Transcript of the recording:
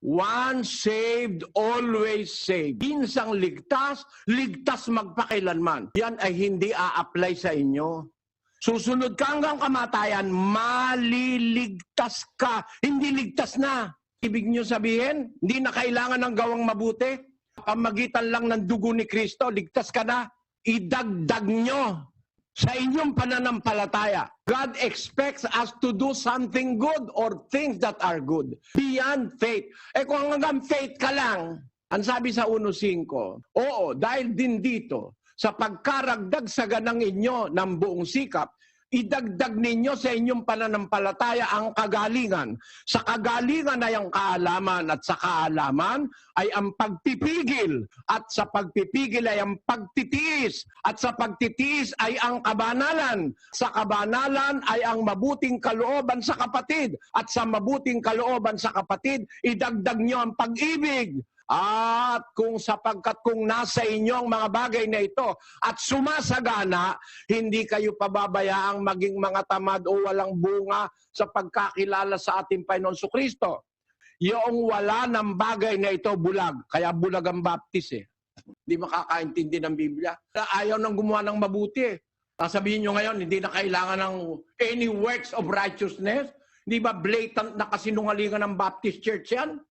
Once saved, always saved. Minsang ligtas, ligtas magpakailanman. Yan ay hindi a-apply sa inyo. Susunod ka hanggang kamatayan, maliligtas ka. Hindi ligtas na. Ibig nyo sabihin, hindi na kailangan ng gawang mabuti. Pamagitan lang ng dugo ni Kristo, ligtas ka na. Idagdag nyo sa inyong pananampalataya. God expects us to do something good or things that are good. Beyond faith. Kung hanggang faith ka lang, ang sabi sa 1:5, oo, dahil din dito, sa pagkaragdag sa ganang inyo ng buong sikap, idagdag ninyo sa inyong pananampalataya ang kagalingan. Sa kagalingan ay ang kaalaman at sa kaalaman ay ang pagpipigil at sa pagpipigil ay ang pagtitiis at sa pagtitiis ay ang kabanalan. Sa kabanalan ay ang mabuting kalooban sa kapatid at sa mabuting kalooban sa kapatid idagdag nyo ang pag-ibig. At kung sapagkat kung nasa inyong mga bagay na ito at sumasagana, hindi kayo pababayaang maging mga tamad o walang bunga sa pagkakilala sa ating Panginoon Jesucristo. Yung wala ng bagay na ito bulag, kaya bulag ang baptist eh. Hindi makakaintindi ng Biblia. Ayaw nang gumawa ng mabuti eh. Sabihin nyo ngayon, hindi na kailangan ng any works of righteousness. Hindi ba blatant na kasinungalingan ng Baptist Church yan?